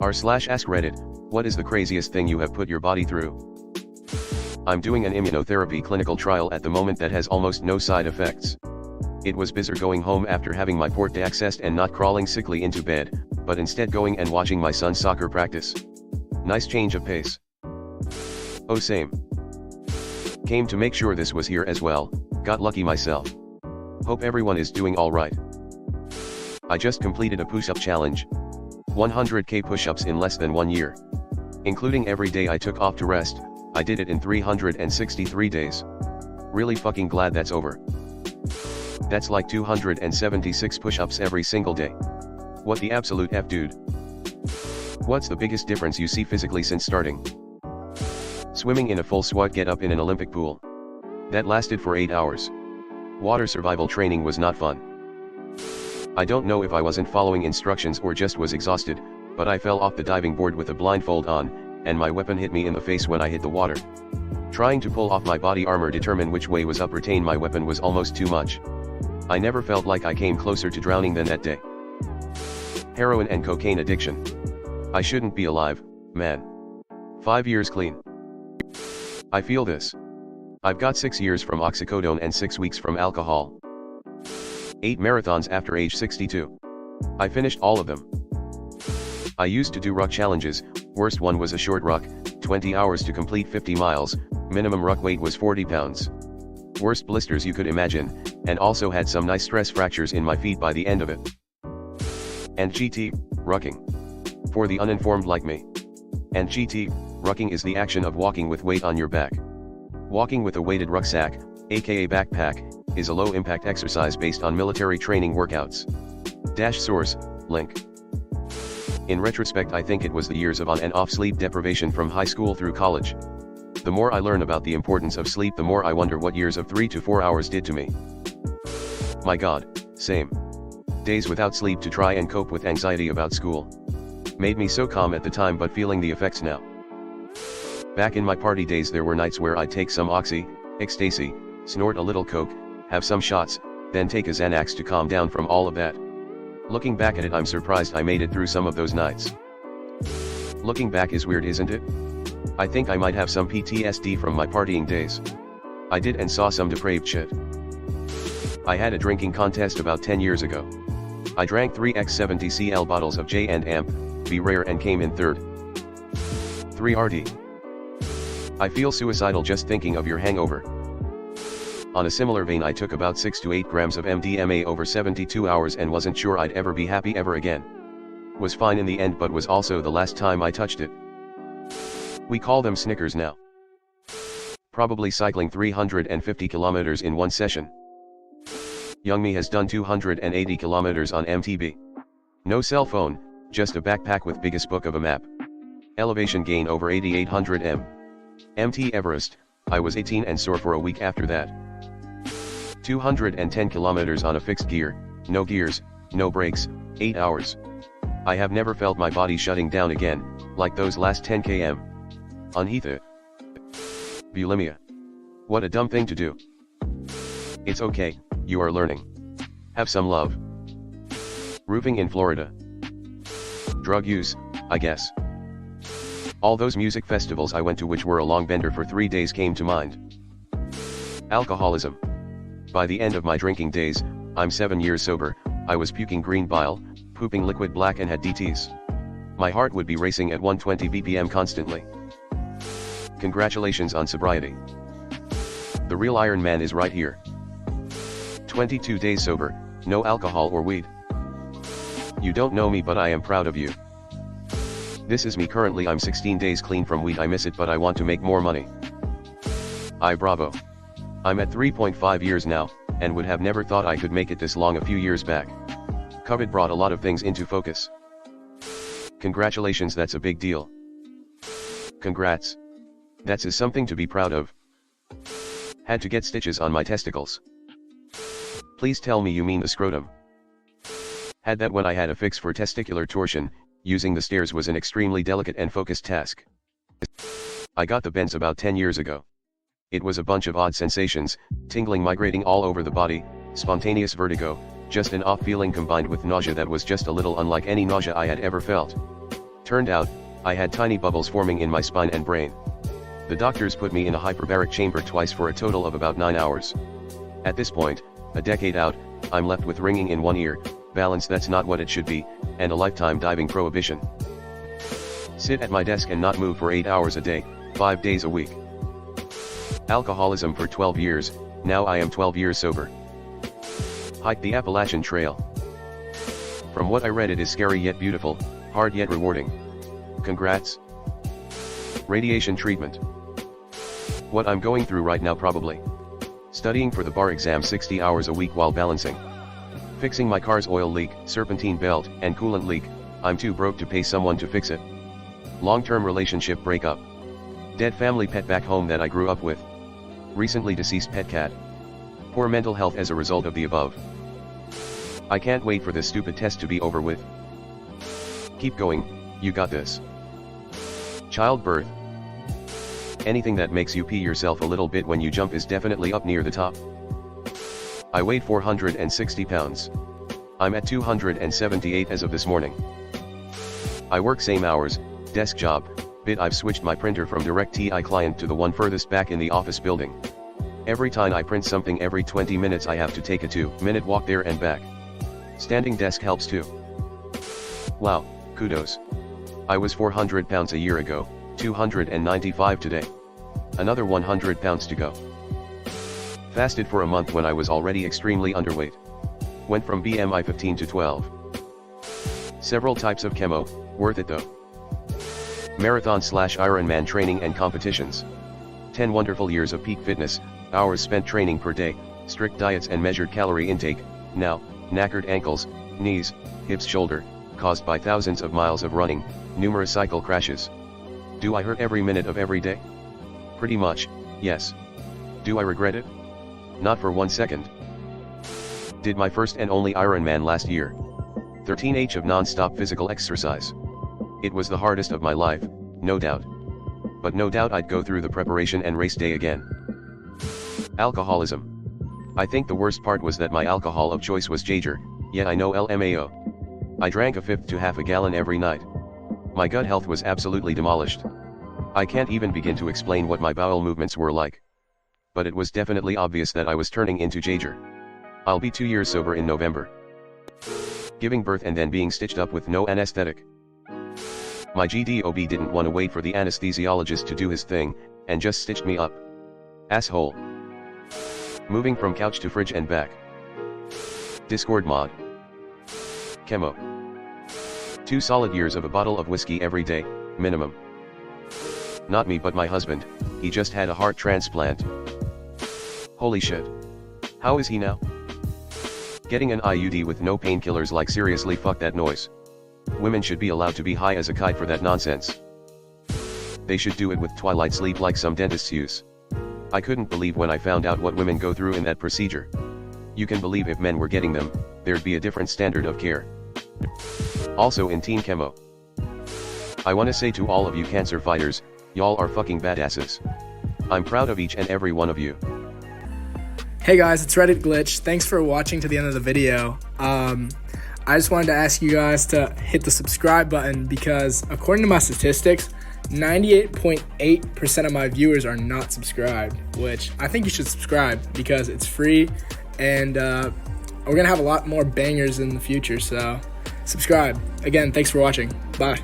r/AskReddit, what is the craziest thing you have put your body through? I'm doing an immunotherapy clinical trial at the moment that has almost no side effects. It was bizarre going home after having my port accessed and not crawling sickly into bed, but instead going and watching my son's soccer practice. Nice change of pace. Oh same. Came to make sure this was here as well, got lucky myself. Hope everyone is doing alright. I just completed a push-up challenge. 100k push-ups in less than 1 year. Including every day I took off to rest, I did it in 363 days. Really fucking glad that's over. That's like 276 push-ups every single day. What the absolute F, dude? What's the biggest difference you see physically since starting? Swimming in a full sweat get-up in an Olympic pool. That lasted for 8 hours. Water survival training was not fun. I don't know if I wasn't following instructions or just was exhausted, but I fell off the diving board with a blindfold on, and my weapon hit me in the face when I hit the water. Trying to pull off my body armor determine which way was up retain my weapon was almost too much. I never felt like I came closer to drowning than that day. Heroin and cocaine addiction. I shouldn't be alive, man. 5 years clean. I feel this. I've got 6 years from oxycodone and 6 weeks from alcohol. 8 marathons after age 62. I finished all of them. I used to do ruck challenges, worst one was a short ruck, 20 hours to complete 50 miles, minimum ruck weight was 40 pounds. Worst blisters you could imagine, and also had some nice stress fractures in my feet by the end of it. And GT, rucking. For the uninformed like me. And GT, rucking is the action of walking with weight on your back. Walking with a weighted rucksack, aka backpack, is a low-impact exercise based on military training workouts. Source, link. In retrospect I think it was the years of on and off sleep deprivation from high school through college. The more I learn about the importance of sleep the more I wonder what years of 3 to 4 hours did to me. My god, same. Days without sleep to try and cope with anxiety about school. Made me so calm at the time but feeling the effects now. Back in my party days there were nights where I'd take some oxy, ecstasy, snort a little coke, have some shots, then take a Xanax to calm down from all of that. Looking back at it I'm surprised I made it through some of those nights. Looking back is weird isn't it? I think I might have some PTSD from my partying days. I did and saw some depraved shit. I had a drinking contest about 10 years ago. I drank 3x70cl bottles of J&M, Be Rare and came in third. 3RD. I feel suicidal just thinking of your hangover. On a similar vein I took about 6 to 8 grams of MDMA over 72 hours and wasn't sure I'd ever be happy ever again. Was fine in the end but was also the last time I touched it. We call them Snickers now. Probably cycling 350 kilometers in one session. Young me has done 280 kilometers on MTB. No cell phone, just a backpack with biggest book of a map. Elevation gain over 8800 m. MT Everest, I was 18 and sore for a week after that. 210 kilometers on a fixed gear, no gears, no brakes, 8 hours. I have never felt my body shutting down again, like those last 10 km. Unheatha. Bulimia. What a dumb thing to do. It's okay, you are learning. Have some love. Roofing in Florida. Drug use, I guess. All those music festivals I went to which were a long bender for 3 days came to mind. Alcoholism. By the end of my drinking days, I'm 7 years sober, I was puking green bile, pooping liquid black and had DTs. My heart would be racing at 120 BPM constantly. Congratulations on sobriety. The real Iron Man is right here. 22 days sober, no alcohol or weed. You don't know me but I am proud of you. This is me currently I'm 16 days clean from weed I miss it but I want to make more money. Bravo. I'm at 3.5 years now, and would have never thought I could make it this long a few years back. COVID brought a lot of things into focus. Congratulations that's a big deal. Congrats. That's something to be proud of. Had to get stitches on my testicles. Please tell me you mean the scrotum. Had that when I had a fix for testicular torsion, using the stairs was an extremely delicate and focused task. I got the bends about 10 years ago. It was a bunch of odd sensations, tingling migrating all over the body, spontaneous vertigo, just an off feeling combined with nausea that was just a little unlike any nausea I had ever felt. Turned out, I had tiny bubbles forming in my spine and brain. The doctors put me in a hyperbaric chamber twice for a total of about 9 hours. At this point, a decade out, I'm left with ringing in one ear, balance that's not what it should be, and a lifetime diving prohibition. Sit at my desk and not move for 8 hours a day, 5 days a week. Alcoholism for 12 years, now I am 12 years sober. Hike the Appalachian Trail. From what I read, it is scary yet beautiful, hard yet rewarding. Congrats. Radiation treatment. What I'm going through right now probably. Studying for the bar exam 60 hours a week while balancing. Fixing my car's oil leak, serpentine belt, and coolant leak, I'm too broke to pay someone to fix it. Long-term relationship breakup. Dead family pet back home that I grew up with. Recently deceased pet cat. Poor mental health as a result of the above. I can't wait for this stupid test to be over with. Keep going, you got this. Childbirth. Anything that makes you pee yourself a little bit when you jump is definitely up near the top. I weighed 460 pounds. I'm at 278 as of this morning. I work same hours, desk job, but I've switched my printer from DirectTI client to the one furthest back in the office building. Every time I print something every 20 minutes I have to take a 2-minute walk there and back. Standing desk helps too. Wow, kudos. I was 400 pounds a year ago, 295 today. Another 100 pounds to go. Fasted for a month when I was already extremely underweight. Went from BMI 15 to 12. Several types of chemo, worth it though. Marathon/Ironman training and competitions. 10 wonderful years of peak fitness, hours spent training per day, strict diets and measured calorie intake, now, knackered ankles, knees, hips, shoulder, caused by thousands of miles of running, numerous cycle crashes. Do I hurt every minute of every day? Pretty much, yes. Do I regret it? Not for 1 second. Did my first and only Ironman last year. 13h of non-stop physical exercise. It was the hardest of my life, no doubt. But no doubt I'd go through the preparation and race day again. Alcoholism. I think the worst part was that my alcohol of choice was Jaeger, yeah I know LMAO. I drank a fifth to half a gallon every night. My gut health was absolutely demolished. I can't even begin to explain what my bowel movements were like. But it was definitely obvious that I was turning into Jaeger. I'll be 2 years sober in November. Giving birth and then being stitched up with no anesthetic. My GDOB didn't want to wait for the anesthesiologist to do his thing, and just stitched me up. Asshole. Moving from couch to fridge and back. Discord mod. Chemo. 2 solid years of a bottle of whiskey every day, minimum. Not me but my husband, he just had a heart transplant. Holy shit. How is he now? Getting an IUD with no painkillers, like seriously, fuck that noise. Women should be allowed to be high as a kite for that nonsense. They should do it with twilight sleep like some dentists use. I couldn't believe when I found out what women go through in that procedure. You can believe if men were getting them, there'd be a different standard of care. Also in teen chemo. I wanna say to all of you cancer fighters, y'all are fucking badasses. I'm proud of each and every one of you. Hey guys, it's Reddit Glitch. Thanks for watching to the end of the video. I just wanted to ask you guys to hit the subscribe button because according to my statistics, 98.8% of my viewers are not subscribed, which I think you should subscribe because it's free and we're going to have a lot more bangers in the future, so subscribe. Again, thanks for watching. Bye.